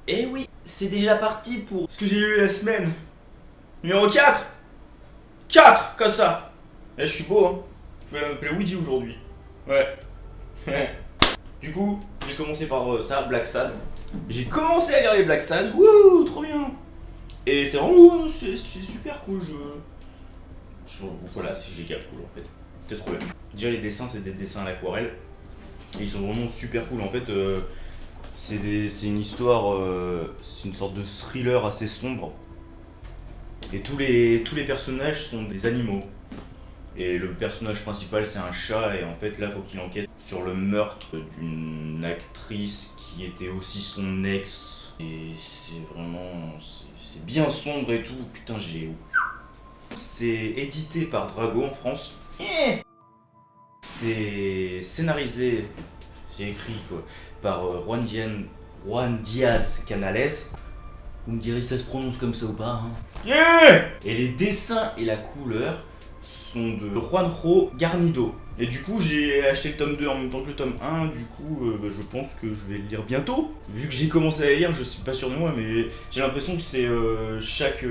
Et oui, c'est déjà parti pour ce que j'ai lu la semaine. Numéro 4. 4, comme ça. Là, je suis beau, hein. Vous pouvez m'appeler Woody aujourd'hui. Ouais. Du coup, j'ai commencé par ça, Black Sad. J'ai commencé à lire les Black Sad. Wouh, trop bien. Et c'est vraiment, c'est super cool. Voilà, c'est giga cool en fait. C'est trop bien. Déjà, les dessins, c'est des dessins à l'aquarelle. Ils sont vraiment super cool. En fait, c'est une histoire, c'est une sorte de thriller assez sombre. Et tous les personnages sont des animaux. Et le personnage principal, c'est un chat. Et en fait, là, faut qu'il enquête sur le meurtre d'une actrice qui était aussi son ex. Et c'est vraiment, c'est bien sombre et tout. Putain, c'est édité par Drago en France. C'est scénarisé, j'ai écrit quoi, par Juan Diaz Canales. Vous me direz si ça se prononce comme ça ou pas, hein. Et les dessins et la couleur sont de Juanjo Garnido. Et du coup, j'ai acheté le tome 2 en même temps que le tome 1. Du coup, je pense que je vais le lire bientôt. Vu que j'ai commencé à le lire, je suis pas sûr de moi, mais j'ai l'impression que c'est chaque.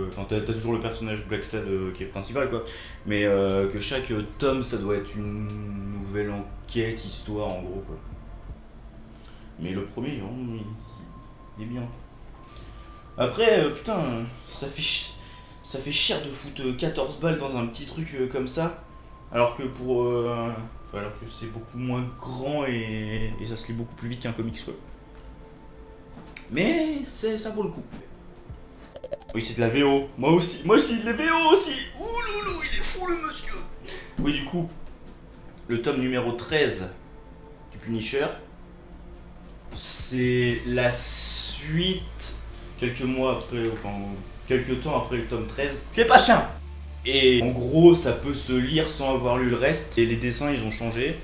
Enfin, t'as toujours le personnage Black Sad qui est principal, quoi. Mais que chaque tome, ça doit être une nouvelle enquête, histoire, en gros, quoi. Mais le premier, vraiment, il est bien. Après, putain, ça fait cher de foutre 14 balles dans un petit truc comme ça. Alors que alors que c'est beaucoup moins grand et ça se lit beaucoup plus vite qu'un comics, quoi. Mais ça vaut le coup. Oui, c'est de la VO. Moi aussi. Moi, je lis de la VO aussi. Ouh loulou, il est fou le monsieur. Oui, du coup, le tome numéro 13 du Punisher, c'est la suite quelques temps après le tome 13. C'est pas chien. Et en gros, ça peut se lire sans avoir lu le reste. Et les dessins, ils ont changé.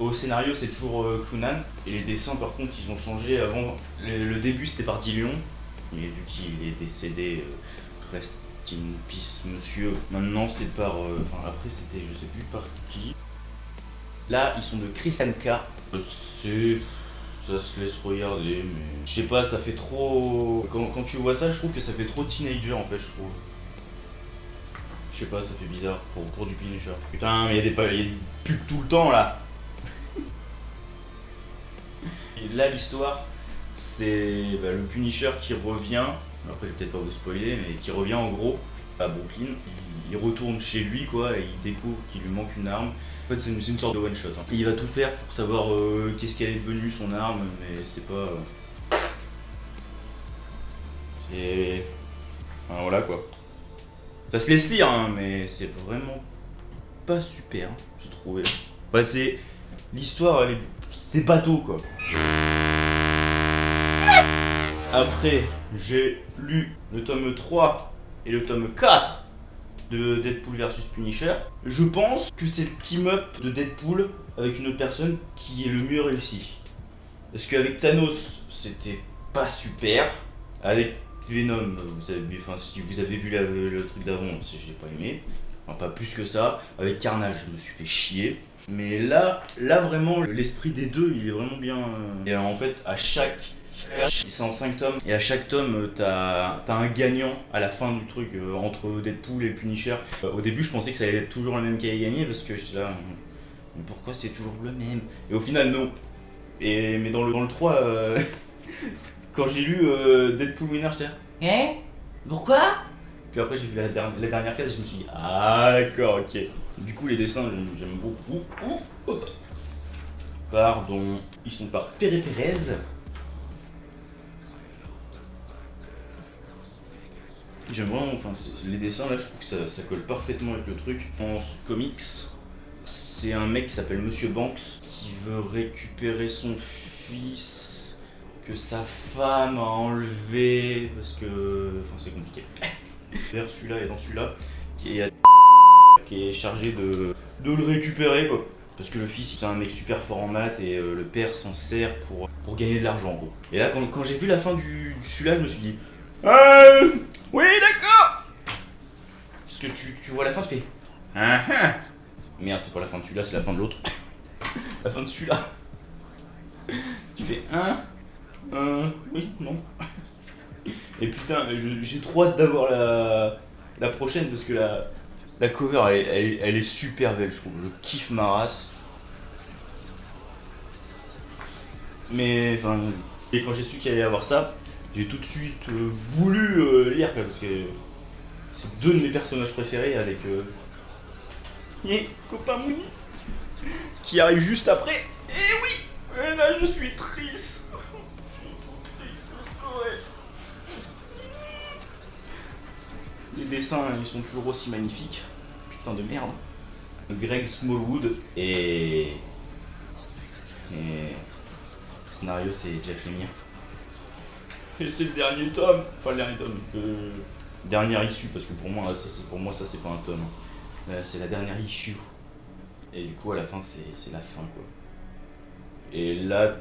Au scénario, c'est toujours Clunan. Et les dessins, par contre, ils ont changé. Avant, le début, c'était par Dillion. Mais vu qu'il est décédé, rest in peace, monsieur. Maintenant, c'est par... après, c'était, je sais plus par qui. Là, ils sont de Christian K. Ça se laisse regarder, mais... Je sais pas, ça fait trop... Quand tu vois ça, je trouve que ça fait trop teenager, en fait, je trouve. Je sais pas, ça fait bizarre pour du Punisher. Putain, mais il y a des pubs tout le temps là. Et là, l'histoire, c'est le Punisher qui revient. Après, je vais peut-être pas vous spoiler, mais qui revient en gros à Brooklyn. Il retourne chez lui, quoi, et il découvre qu'il lui manque une arme. En fait, c'est une sorte de one shot. Hein. Il va tout faire pour savoir qu'est-ce qu'elle est devenue son arme, mais c'est pas. C'est. Enfin, voilà quoi. Ça se laisse lire, hein, mais c'est vraiment pas super, hein, j'ai trouvé. Bah, c'est. L'histoire, c'est bateau, quoi. Après, j'ai lu le tome 3 et le tome 4 de Deadpool vs Punisher. Je pense que c'est le team-up de Deadpool avec une autre personne qui est le mieux réussi. Parce qu'avec Thanos, c'était pas super. Avec Venom, si vous avez vu le truc d'avant, j'ai pas aimé. Enfin, pas plus que ça. Avec Carnage, je me suis fait chier. Mais là vraiment, l'esprit des deux, il est vraiment bien. Et en fait, c'est en 5 tomes. Et à chaque tome, t'as un gagnant à la fin du truc, entre Deadpool et Punisher. Au début, je pensais que ça allait être toujours le même qui allait gagner, parce que j'étais là, mais pourquoi c'est toujours le même? Et au final, non. Mais dans le 3, quand j'ai lu Deadpool Winner, j'étais là, hein? Pourquoi? Puis après, j'ai vu la dernière case et je me suis dit, ah d'accord, ok. Du coup, les dessins, j'aime beaucoup. Pardon. Ils sont par Péré Thérèse. J'aime vraiment, les dessins là, je trouve que ça colle parfaitement avec le truc. En comics, c'est un mec qui s'appelle Monsieur Banks qui veut récupérer son fils que sa femme a enlevé parce que. C'est compliqué. Vers celui-là et dans celui-là, qui est chargé de le récupérer, quoi. Parce que le fils, c'est un mec super fort en maths et le père s'en sert pour gagner de l'argent, en gros. Et là, quand j'ai vu la fin du celui-là, je me suis dit, oui, d'accord. Parce que tu vois la fin, tu fais, merde, c'est pas la fin de celui-là, c'est la fin de l'autre. La fin de celui-là. Tu fais, Oui, non. Et putain, j'ai trop hâte d'avoir la prochaine parce que la cover elle est super belle, je trouve. Je kiffe ma race. Mais enfin, et quand j'ai su qu'il allait y avoir ça, j'ai tout de suite voulu lire quoi, parce que c'est deux de mes personnages préférés avec Copain Mouni qui arrive juste après. Et oui, et là je suis triste. Ouais. Les dessins ils sont toujours aussi magnifiques. Putain de merde. Greg Smallwood et le scénario c'est Jeff Lemire. Et c'est le dernier tome. Enfin le dernier tome. Dernière issue parce que pour moi ça c'est pas un tome. C'est la dernière issue. Et du coup à la fin c'est la fin quoi. Et là,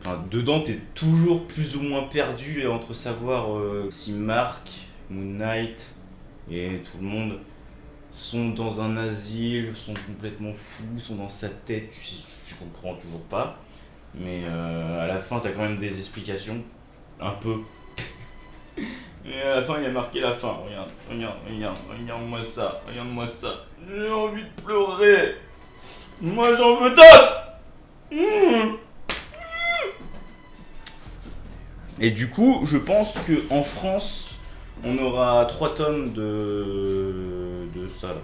enfin, dedans t'es toujours plus ou moins perdu entre savoir si Mark, Moon Knight et tout le monde sont dans un asile, sont complètement fous, sont dans sa tête, tu comprends toujours pas. Mais à la fin t'as quand même des explications, un peu. Et à la fin il y a marqué la fin, regarde-moi ça, j'ai envie de pleurer. Moi j'en veux d'autres. Et du coup, je pense que en France, on aura 3 tomes de ça.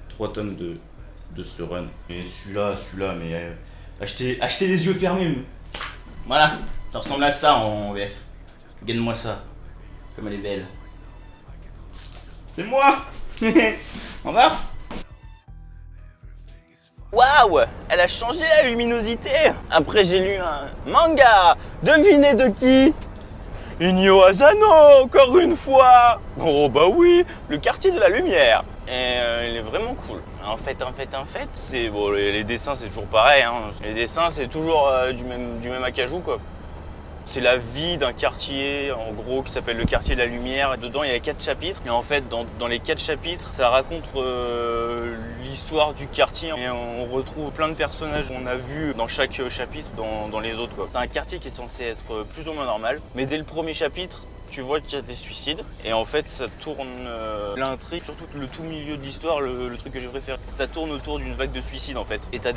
3 tomes de ce run. Et celui-là, mais achetez les yeux fermés. Voilà, ça ressemble à ça en VF. Gagne-moi ça, comme elle est belle. C'est moi. Au revoir. Waouh, elle a changé la luminosité. Après j'ai lu un manga. Devinez de qui? Inyo Asano, encore une fois. Oh bah oui, le quartier de la lumière. Et il est vraiment cool. En fait, c'est bon, les dessins c'est toujours pareil. Hein. Les dessins c'est toujours du même acajou quoi. C'est la vie d'un quartier, en gros, qui s'appelle le quartier de la lumière. Et dedans, il y a 4 chapitres. Et en fait, dans les 4 chapitres, ça raconte l'histoire du quartier. Et on retrouve plein de personnages qu'on a vus dans chaque chapitre, dans les autres. C'est un quartier qui est censé être plus ou moins normal. Mais dès le premier chapitre, tu vois qu'il y a des suicides. Et en fait, ça tourne l'intrigue, surtout le tout milieu de l'histoire, le truc que j'ai préféré. Ça tourne autour d'une vague de suicides, en fait. Et t'as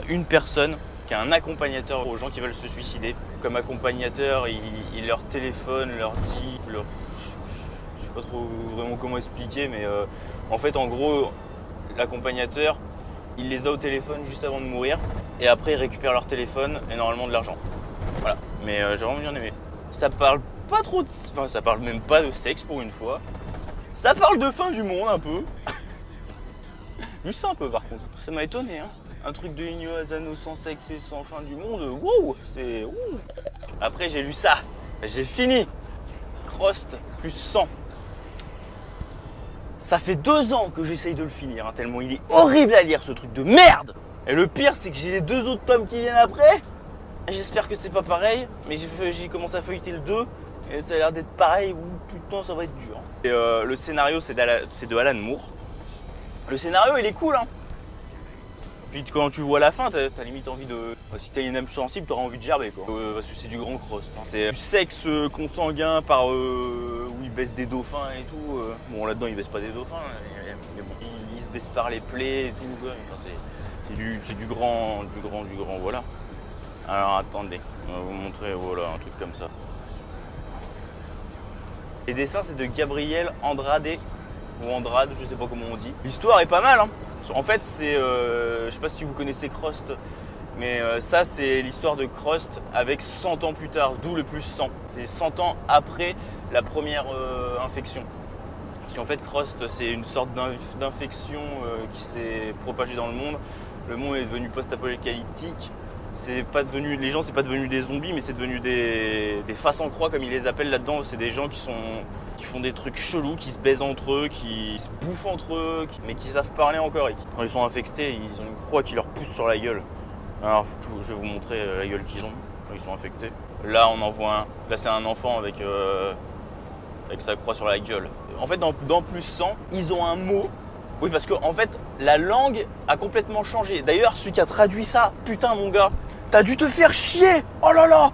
une personne qui a un accompagnateur aux gens qui veulent se suicider. Comme accompagnateur, il leur téléphone, leur dit, je sais pas trop vraiment comment expliquer, mais en fait, en gros, l'accompagnateur, il les a au téléphone juste avant de mourir, et après, il récupère leur téléphone et normalement de l'argent. Voilà, mais j'ai vraiment bien aimé. Ça parle pas trop de... Enfin, ça parle même pas de sexe pour une fois. Ça parle de fin du monde un peu. Juste un peu par contre. Ça m'a étonné, hein. Un truc de Inyo Asano sans sexe et sans fin du monde, wow, c'est... Ouh. Après j'ai lu ça, j'ai fini Crost plus 100. Ça fait 2 ans que j'essaye de le finir, hein, tellement il est horrible à lire ce truc de merde. Et le pire c'est que j'ai les 2 autres tomes qui viennent après. J'espère que c'est pas pareil, mais j'ai commencé à feuilleter le 2 et ça a l'air d'être pareil, ou putain ça va être dur. Et le scénario c'est de Alan Moore. Le scénario il est cool hein. Puis quand tu vois la fin, t'as limite envie de... Si t'as une âme sensible, t'auras envie de gerber quoi. Parce que c'est du grand Crost. Hein. C'est du sexe consanguin par... où il baisse des dauphins et tout. Bon là-dedans il baisse pas des dauphins, mais bon, il se baisse par les plaies et tout. Enfin, c'est du grand, voilà. Alors attendez, on va vous montrer, voilà, un truc comme ça. Les dessins c'est de Gabriel Andrade, ou Andrade, je sais pas comment on dit. L'histoire est pas mal hein. En fait, c'est, je sais pas si vous connaissez Crost, mais ça, c'est l'histoire de Crost avec 100 ans plus tard, d'où le plus 100. C'est 100 ans après la première infection. Parce qu'en fait, Crost, c'est une sorte d'infection qui s'est propagée dans le monde. Le monde est devenu post-apocalyptique. Les gens, c'est pas devenu des zombies, mais c'est devenu des faces en croix, comme ils les appellent là-dedans. C'est des gens qui font des trucs chelous, qui se baisent entre eux, qui se bouffent entre eux, mais qui savent parler encore. Et quand ils sont infectés, ils ont une croix qui leur pousse sur la gueule. Alors, je vais vous montrer la gueule qu'ils ont quand ils sont infectés. Là, on en voit un. Là, c'est un enfant avec sa croix sur la gueule. En fait, dans plus 100, ils ont un mot. Oui, parce que en fait, la langue a complètement changé. D'ailleurs, celui qui a traduit ça, putain mon gars, T'as dû te faire chier. Oh là là.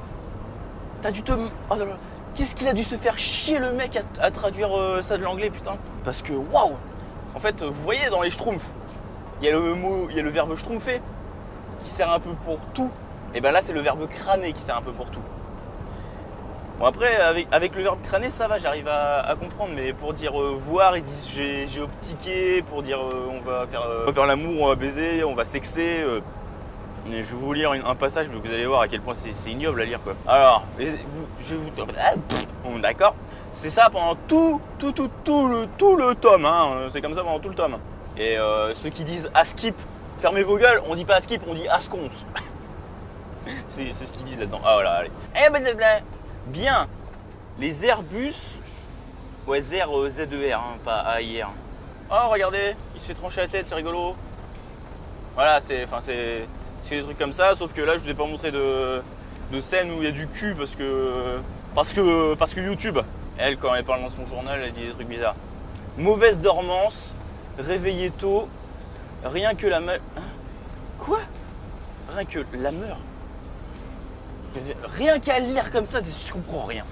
T'as dû te... Oh là là. Qu'est-ce qu'il a dû se faire chier le mec à traduire ça de l'anglais, putain. Parce que, waouh. En fait, vous voyez dans les schtroumpfs, il y a le verbe schtroumpfer qui sert un peu pour tout. Et ben là, c'est le verbe crâner qui sert un peu pour tout. Bon après, avec le verbe crâner, ça va, j'arrive à comprendre. Mais pour dire voir, ils disent j'ai optiqué. Pour dire on va faire l'amour, on va baiser, on va sexer. Je vais vous lire un passage, mais vous allez voir à quel point c'est ignoble à lire, quoi. Alors, je vais vous... Bon, d'accord. C'est ça pendant tout le tome, hein. C'est comme ça pendant tout le tome. Et ceux qui disent askip, fermez vos gueules, on dit pas askip, on dit asconce. c'est ce qu'ils disent là-dedans. Ah voilà, allez. Bien, les Airbus, ouais, ZER, hein, pas AIR. Oh, regardez, il se fait trancher la tête, c'est rigolo. Voilà, c'est des trucs comme ça, sauf que là, je vous ai pas montré de scène où il y a du cul parce que YouTube, elle, quand elle parle dans son journal, elle dit des trucs bizarres. Mauvaise dormance, réveillez tôt, rien que la meurt. Hein? Quoi? Rien que la meurt. Rien qu'à lire comme ça, je comprends rien.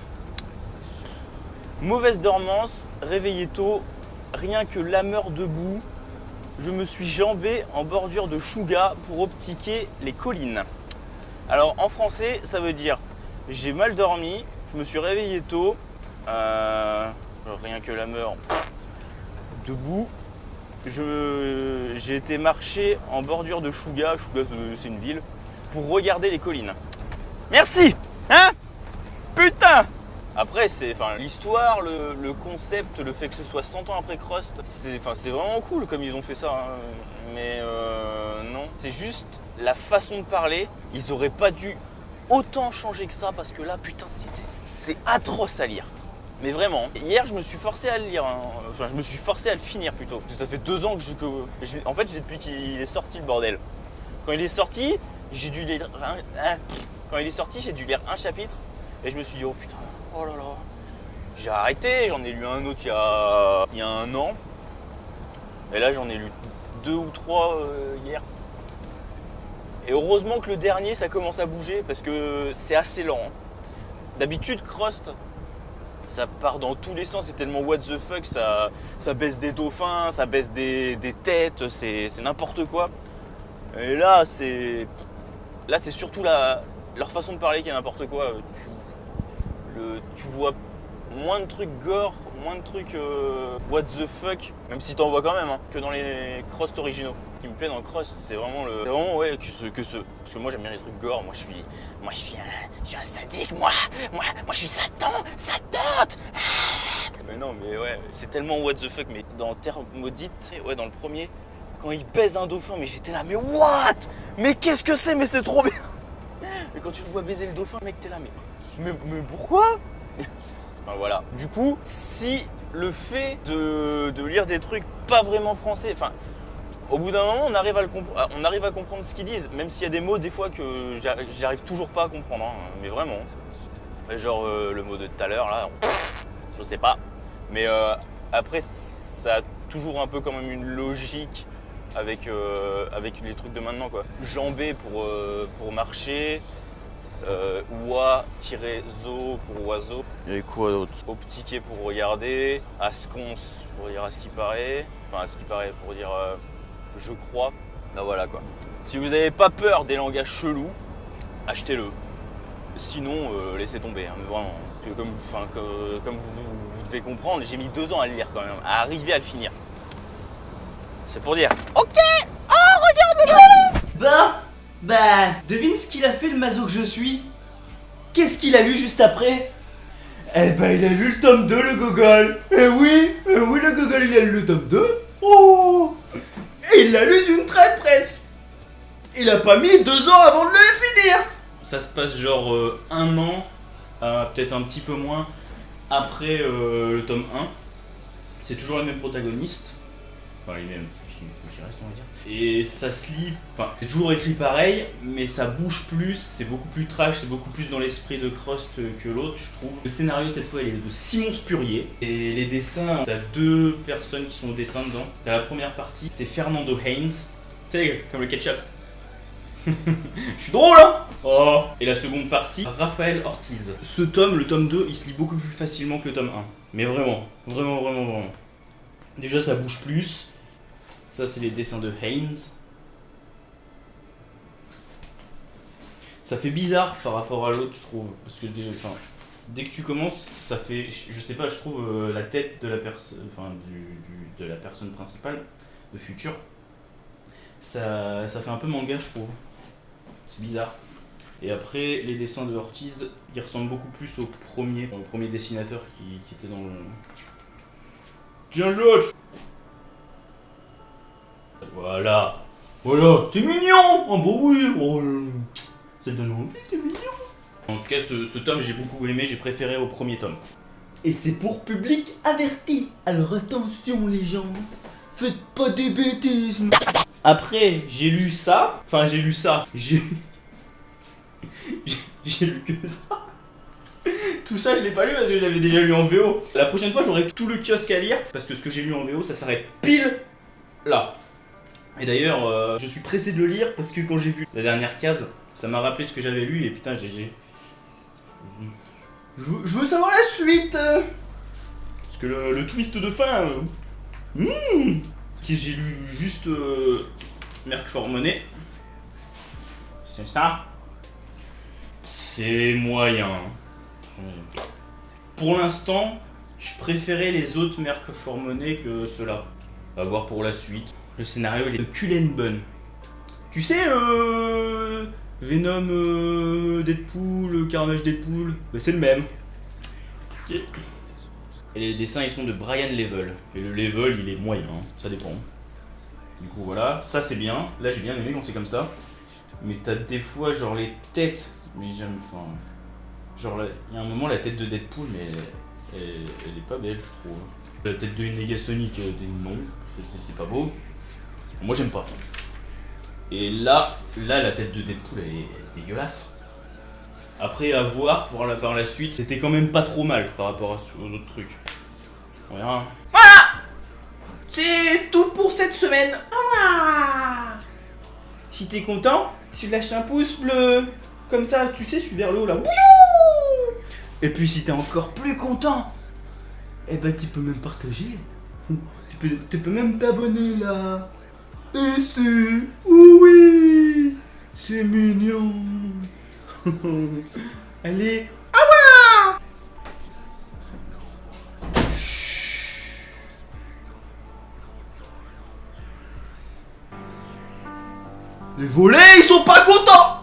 Mauvaise dormance, réveillez tôt, rien que la meurt debout. Je me suis jambé en bordure de chouga pour optiquer les collines. Alors en français, ça veut dire j'ai mal dormi, je me suis réveillé tôt, rien que la meurt debout. J'ai été marcher en bordure de chouga, c'est une ville, pour regarder les collines. Merci, hein? Putain! Après, c'est l'histoire, le concept, le fait que ce soit 100 ans après Crost, c'est vraiment cool comme ils ont fait ça. Hein. Mais non, c'est juste la façon de parler. Ils auraient pas dû autant changer que ça parce que là, putain, c'est atroce à lire. Mais vraiment, hier, je me suis forcé à le lire. Hein. Enfin, je me suis forcé à le finir plutôt. Ça fait 2 ans en fait, depuis qu'il est sorti le bordel. Quand il est sorti, j'ai dû lire un chapitre et je me suis dit, oh putain. Oh là là. J'ai arrêté, j'en ai lu un autre il y a 1 an. Et là j'en ai lu 2 ou 3 hier. Et heureusement que le dernier ça commence à bouger parce que c'est assez lent. D'habitude Crost, ça part dans tous les sens, c'est tellement what the fuck, ça baisse des dauphins, ça baisse des têtes, c'est n'importe quoi. Et là c'est surtout leur façon de parler qui est n'importe quoi. Tu vois moins de trucs gore, moins de trucs what the fuck, même si t'en vois quand même, hein, que dans les Crost originaux. Ce qui me plaît dans Crost, c'est vraiment ouais, parce que moi j'aime bien les trucs gore, moi je suis un sadique, moi je suis Satan. Mais non, mais ouais, c'est tellement what the fuck, mais dans Terre Maudite, ouais, dans le premier, quand il baise un dauphin, mais j'étais là, mais what? Mais qu'est-ce que c'est? Mais c'est trop bien. Et quand tu le vois baiser le dauphin, mec, t'es là, mais pourquoi? Enfin, voilà. Du coup, si le fait de lire des trucs pas vraiment français, enfin, au bout d'un moment, on arrive à comprendre ce qu'ils disent, même s'il y a des mots des fois que j'arrive toujours pas à comprendre, hein, mais vraiment. Genre le mot de tout à l'heure, là, je sais pas. Mais après, ça a toujours un peu quand même une logique avec les trucs de maintenant, quoi. Jambé pour marcher. Oie-zo pour oiseau. Il y avait quoi d'autre? Optiquer pour regarder. Asconce pour dire à ce qui paraît. Enfin, à ce qui paraît pour dire je crois. Ben voilà quoi. Si vous n'avez pas peur des langages chelous, achetez-le. Sinon, laissez tomber. Hein, mais vraiment. Comme vous devez comprendre, j'ai mis 2 ans à le lire quand même, à arriver à le finir. C'est pour dire. Ok. Ah, regarde-le. Bah, devine ce qu'il a fait le maso que je suis. Qu'est-ce qu'il a lu juste après? Eh ben, il a lu le tome 2, le gogol. Eh oui, le gogol, il a lu le tome 2. Oh, et il l'a lu d'une traite presque. Il a pas mis 2 ans avant de le finir. Ça se passe genre 1 an, peut-être un petit peu moins, après le tome 1. C'est toujours les mêmes protagonistes. Enfin, les mêmes qui restent, on va dire. Et ça se lit, enfin, c'est toujours écrit pareil, mais ça bouge plus, c'est beaucoup plus trash, c'est beaucoup plus dans l'esprit de Crost que l'autre, je trouve. Le scénario, cette fois, il est de Simon Spurrier. Et les dessins, t'as 2 personnes qui sont au dessin dedans. T'as la première partie, c'est Fernando Haynes, tu sais, comme le ketchup. Je suis drôle, hein. Oh. Et la seconde partie, Raphaël Ortiz. Ce tome, le tome 2, il se lit beaucoup plus facilement que le tome 1. Mais vraiment, vraiment, vraiment, vraiment. Déjà, ça bouge plus. Ça, c'est les dessins de Haynes. Ça fait bizarre par rapport à l'autre, je trouve. Parce que déjà, enfin, dès que tu commences, ça fait, je sais pas, je trouve la tête de la personne, enfin, de la personne principale, de Future. Ça fait un peu manga, je trouve. C'est bizarre. Et après, les dessins de Ortiz, ils ressemblent beaucoup plus au premier dessinateur qui était dans le... Tiens, l'autre. Voilà. Voilà, c'est mignon. Oh bah oui. Oh, ça donne envie, c'est mignon. En tout cas, ce tome, j'ai beaucoup aimé, j'ai préféré au premier tome. Et c'est pour public averti. Alors attention les gens, faites pas des bêtises. Après, j'ai lu ça. Enfin, j'ai lu ça. J'ai lu que ça. Tout ça, je l'ai pas lu parce que je l'avais déjà lu en VO. La prochaine fois, j'aurai tout le kiosque à lire parce que ce que j'ai lu en VO, ça s'arrête pile là. Et d'ailleurs, je suis pressé de le lire parce que quand j'ai vu la dernière case, ça m'a rappelé ce que j'avais lu et putain, je veux savoir la suite. Parce que le twist de fin, que j'ai lu juste Merc Formonet, c'est ça. C'est moyen. Pour l'instant, je préférais les autres Merc Formonet que ceux-là. À voir pour la suite. Le scénario, il est de Cullen Bunn. Tu sais, Venom, Deadpool, Carnage Deadpool, bah, c'est le même. Et les dessins, ils sont de Brian Level. Et le level, il est moyen, hein, ça dépend. Du coup, voilà, ça c'est bien. Là, j'ai bien aimé quand c'est comme ça. Mais t'as des fois, genre les têtes. Mais j'aime. Enfin. Genre, il y a un moment, la tête de Deadpool, mais elle est pas belle, je trouve. La tête de Negasonic, non, c'est pas beau. Moi, j'aime pas. Et là, la tête de Deadpool, elle est dégueulasse. Après, à voir par la suite, c'était quand même pas trop mal par rapport aux autres trucs. On verra. Voilà! C'est tout pour cette semaine. Si t'es content, tu lâches un pouce bleu. Comme ça, tu sais, je suis vers le haut là. Et puis si t'es encore plus content, eh ben tu peux même partager. Tu peux même t'abonner là. Et c'est... Oui, c'est mignon. Allez. Chut. Les volets, ils sont pas contents.